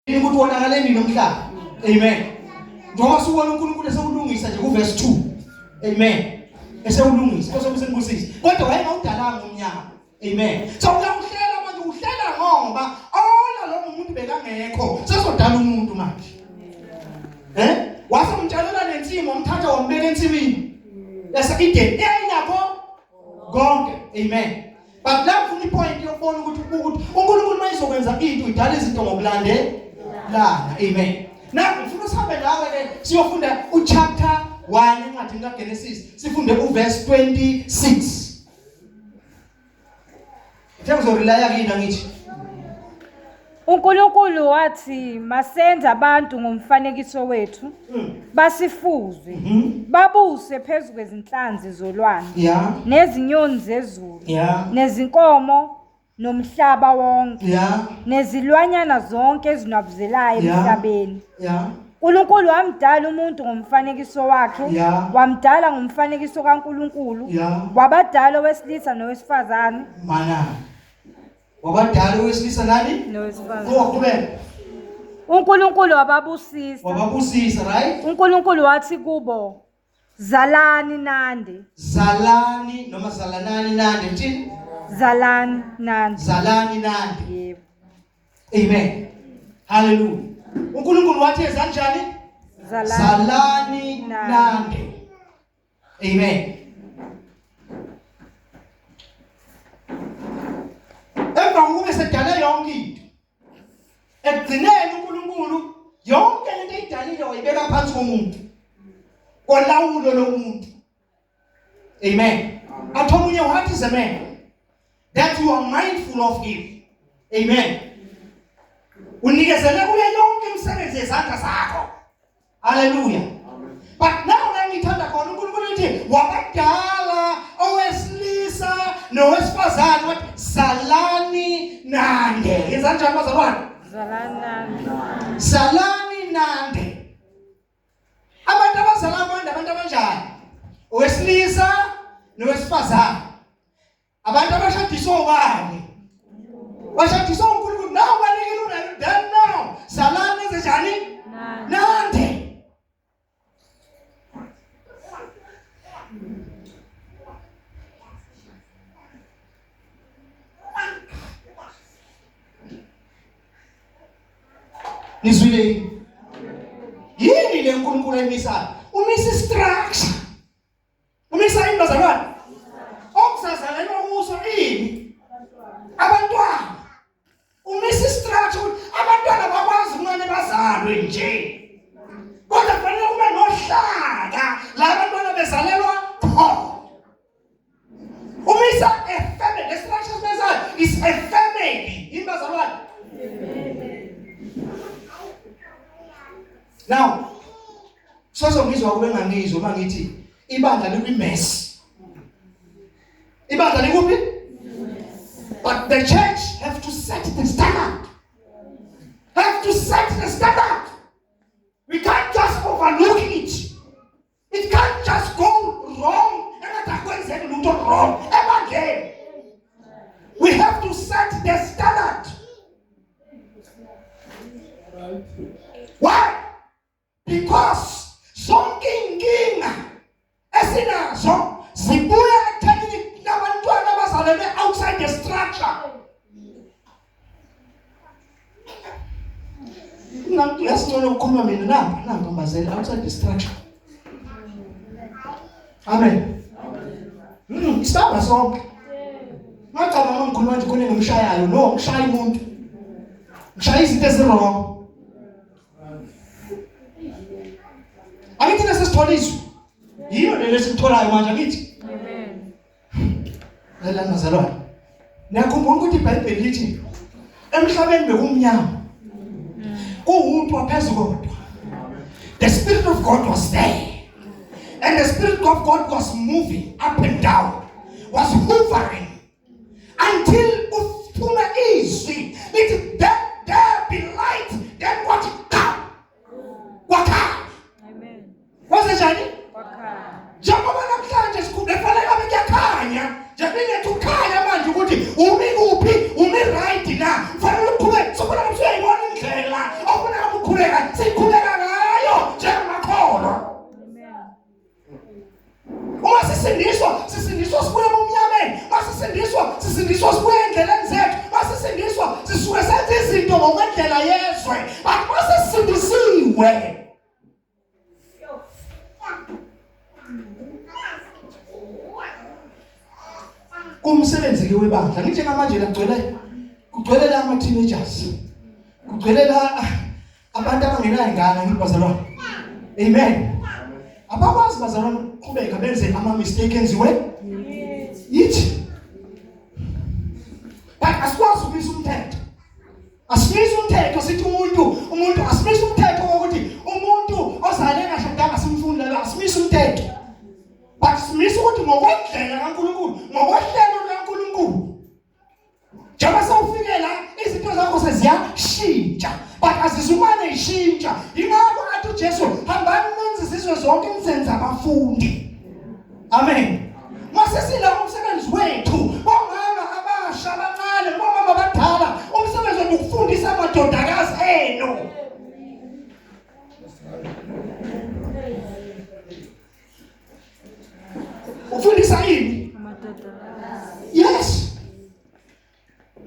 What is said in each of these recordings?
ukuthi wonakaleni nomhlaba. Amen. Njengoba siwona uNkulunkulu esewulungisa nje kuverse 2. Amen. Esewulungisa bese sengibusisa. Kodwa wayengawudalanga umnyama. Amen. So uyawuhlela manje uhlela ngoba ona lo muntu bekangekho sesodala umuntu manje. Wase umtshalela nensimo umthatha wambeka ensimini. Yasekideni eyinakho konke. Amen. But la ufuna ipoint yokubona ukuthi uNkulunkulu mayizokwenza into idala izinto ngokulandelana. Amen. Now ufuna usabe nawe ke siyofunda uchapter 1 encwadini kaGenesis sifunde uverse 26. Ngizorelaya kini ngithi uNkulunkulu wathi masenze abantu ngomfanekiso wethu basifuze babuse phezulu kwezinhlanzi zolwandle nezinyoni zezulu nezinkomo nomhlaba wonke nezilwanyana zonke ezinabuzelayo emhlabeni. uNkulunkulu wamdala umuntu ngomfanekiso wakhe wamdala ngomfanekiso kaNkulunkulu wabadala owesilisa nowesifazane mana wabadala owesilisa nani nowesifazane ngoqhubeka uNkulunkulu wababusisa right. uNkulunkulu wathi kubo zalani nande noma zalanani nande mthini zalani nande yebo. Amen. Hallelujah. uNkulunkulu wathi ezanjani zalani nande. Amen. Emva kokuba sedala yonke into ekugcineni uNkulunkulu yonke into eyidalile wayibeka phansi komuntu kolawulo lomuntu. Amen. Athomunye what is a man that you are mindful of him. Amen. Unikezele kuye yonke imisebenzi yezandla zakho. Hallelujah. But now ngithanda khona uNkulunkulu uthi wabadala owesilisa nowesifazane wathi salani nande. Ngizanjani bazalwane? Salani nande. Abantu abazala abantu abanjani? Owesilisa nowesifazane. Abantu abashadiswa ubani? Bashadiswa uNkulunkulu nawe banikele then now salani ezenjani? Nande. Nizwile yini le uNkulunkulu emisa umisa structure umisa imbazalwane okusazalelwa kuso ini abantwana umisa structure abantwana bakwazi ukungane bazalwe nje kodwa kufanele kube nohlaka la abantwana bezalelwa khona umisa a family. The structure is a family imbazalwane. Now, sozongizwa kube ngangizwa mangithi ibandla likwimess. Ibandla likuphi? But the church have to set the standard. Have to set the standard. We can't just overlook it. It can't just go wrong. Wrong. We have to set the standard. Why? Because zonke inkinga esinazo zibuya ekutheni nabantwana abazalelwe outside the structure. Yasingcono ukukhuluma mina namba mbazela outside the structure. Amen. Isibamba sonke. Ngicabanga ngikhuluma nje khona ngimshayayo no ngishaya umuntu. Ngishaya izinto ezirong. Angithi nesitholiswa yiyo le lesitholayo manje angithi amen. Lela nazalwane niyakhumbula ukuthi iBhayibheli lithi emhlabeni bekumnyama kuwumuntu waphezulu kodwa. The Spirit of God was there and the Spirit of God was moving up and down, was hovering until uphume izwi lithi there be light, then what come wakha. Wasenjani? Njengoba namhlanje sikufanele ngabe kuyakhanya, njengoba kukhanya manje ukuthi umi kuphi, umi right na. Fanele ukuqhubeka, sokubona ukuthi uyayibona indlela siqhubeka ngayo njengamakholwa. Uma sisindiswa sibuye emnyameni, sisindiswa sibuye endleleni zethu, sisindiswa sisuke senze izinto ngokwendlela yezwe. Uma sisindisiwe kumsebenzi ke webandla, ngithi ngamanje la kugcwele la ama teenagers, kugcwele la abantu abangenayo ingane ngibazalwane. Amen. Abakwazi bazalwane qhubeka benze ama mistake enziwe yithi. But asikwazi ukubisa umthetho. Asibisi umthetho sithi umuntu asibisi umthetho ukuthi umuntu ozale ngashadanga simfunda, asibisi umthetho. But simisa ukuthi ngokwendlela kaNkulunkulu, ngokwehlelo likaNkulunkulu. Njengoba sewufike la izinto zakho seziyashintsha, but azizumane ishintsha. Ingakho athi uJesu, hambani nenze izizwe zonke nizenze abafundi. Amen. Masesila umsebenzi wethu, omama abasha abancane, omama abadala, umsebenzi wethu ukufundisa amadodakazi enu. Ufundisa yini? Yes.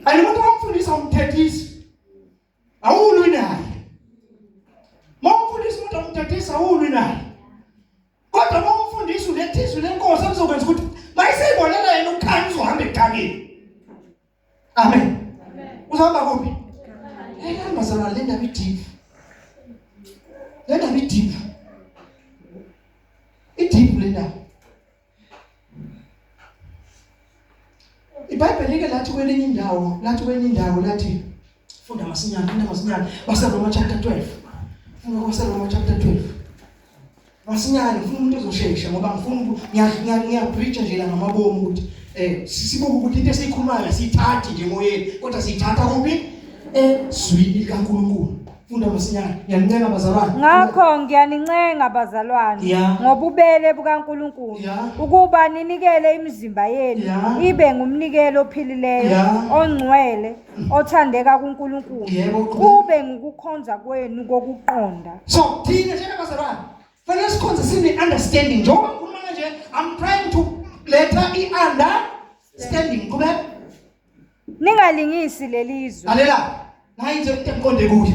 Alimuntu wamfundisa umthethisi. Awulwi naye. Mawufundisa umuntu umthethisi awulwi naye. Kodwa mawufundisa ulethizwe lenkosi emzokwenza ukuthi mayisibonela yena ukhanya uzohamba egangeni. Amen. Uzahamba kuphi? Mazalwa le ndaba ideep. Le ndaba ideep. Ideep le ndaba. iBhayibheli ke lathi kwelinye indawo lathi funda masinyane baseRoma chapter 12. Funda kwaseRoma chapter 12. Masinyane ngifuna umuntu ezoshesha ngoba ngifuna ngiyapreacha nje la ngamabomu ukuthi sibuke ukuthi into esiyikhulumayo siyithathe nje moyeni kodwa siyithatha kuphi ezwini kaNkulunkulu. Funda masinyane ngiyanincenga bazalwane. Ngakho ngiyanincenga bazalwane ngobubele bukaNkulunkulu ukuba ninikele imizimba yenu ibe ngumnikelo ophilileyo ongcwele othandeka kuNkulunkulu kube ngukukhonza kwenu kokuqonda. So thina njengabazalwane fanele sikhonze sine understanding njengoba ngikhuluma nje I'm trying to letha understanding kube ningalingisi lelizwe. Lalela nayi nje ngiqonde kuyo.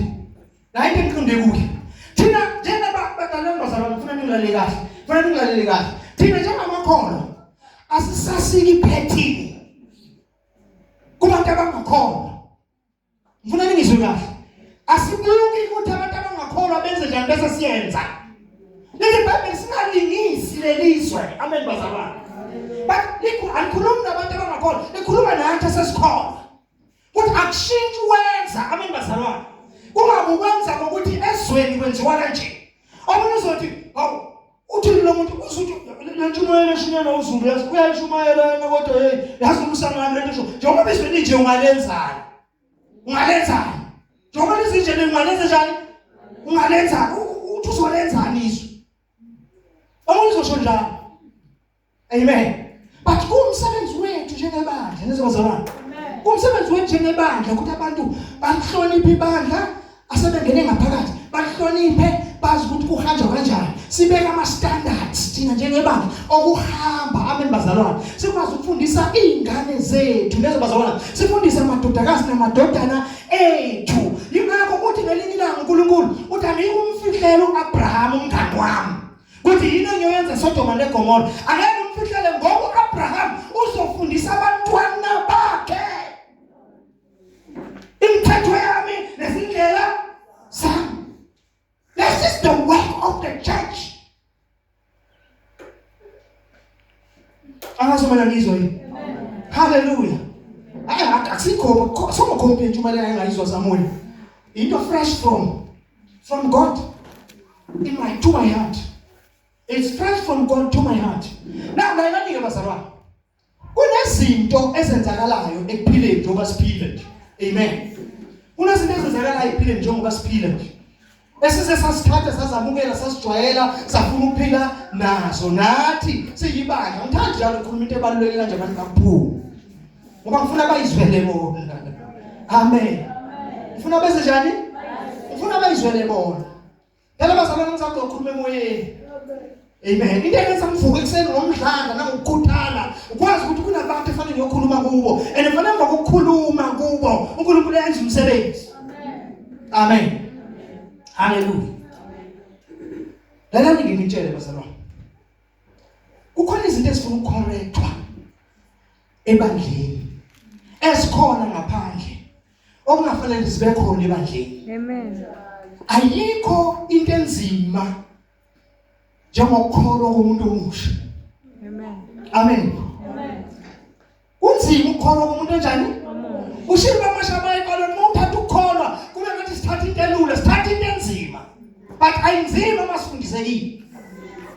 La into ngiqonde kuyo. Thina njengabadala bazalwane kufanele ngilalele kahle. Thina njengamakholwa asisasiki phethini kubantu abangakholwa. Ngifuna ningizwe kahle. Asibuki ukuthi abantu abangakholwa benze njani bese siyenza. Leli Bible singalingisi lelizwe. Amen bazalwane. But likhuluma nabantu abangakholwa, likhuluma nathi sesikholwa. Ukuthi akushintshi wenza. Amen bazalwane. Kungabe ukwenza ngokuthi ezweni kwenziwa kanje. Omunye uzothi, "Hawu, uthi lo muntu uzuthi le ntshumayelo eshinyana uzulu yazi uyayishumayela yena kodwa yazi umsangano lento nje. Njengoba bezweni nje ungalenzani? Ungalenzani? Njengoba izinje ungalenza njani? Ungalenzani? Uthi uzolenzani izwe? Omunye uzosho njalo. Amen. But kumsebenzi wethu njengebandla nezibazalwane. Kumsebenzi wethu njengebandla ukuthi abantu bahloniphe ibandla asebengene ngaphakathi. Bahloniphe bazi ukuthi kuhanjwa kanjani. Sibeka ama standards thina njengebandla okuhamba. Amen bazalwane. Sikwazi ukufundisa izingane zethu nezibazalwane. Sifundisa amadodakazi namadodana ethu. Yingakho ukuthi ngelinye ilanga uNkulunkulu uthi angikumfihlelo uAbraham umngane wami. Kuthi yini engiyenza Sodoma neGomora. Angeke umfihlele ngoba uAbraham uzofundisa abantwana bakhe imithetho yami nezindlela zami. This is the work of the church. Angazomela ngizwe yini? Hallelujah. Asikho somokhophe ntshumayelo engayizwa Samuel. Into fresh from God to my heart. It's fresh from God to my heart. Now ngayinike bazalwane. Kunezinto ezenzakalayo ekuphileni njengoba siphila nje. Amen. Kunezinto ezenzakalayo ekuphileni njengoba siphila nje. Esize sasithatha sazamukela sasijwayela safuna ukuphila nazo nathi siyibandla. Ngithanda njalo ukukhuluma into ebalulekile kanje abantu kaPhulu. Ngoba ngifuna bayizwele bona. Amen. Ngifuna bese njani? Ngifuna bayizwele bezwele bona. Phela bazalwane ngizakukhuluma emoyeni. Amen. Into eyenza ngivuke ekseni ngomdlanga nangokukhuthala, ukwazi ukuthi kunabantu efanele ngiyokhuluma kubo, and efanele ngokukhuluma kubo uNkulunkulu uyenza umsebenzi. Amen. Hallelujah. Lalani ngitshele bazalwane. Kukhona izinto ezifuna ukucorrectwa ebandleni. Esikhona ngaphandle. Okungafanele zibe khona ebandleni. Amen. Ayikho into enzima njengokukholwa komuntu omusha. Amen. Amen. Amen. Kunzima ukukholwa komuntu onjani? Amen. Ushilo bamasha ekolweni mawuthatha ukukholwa kube ngathi sithatha into elula, sithatha into enzima. But ayinzima masifundisekile.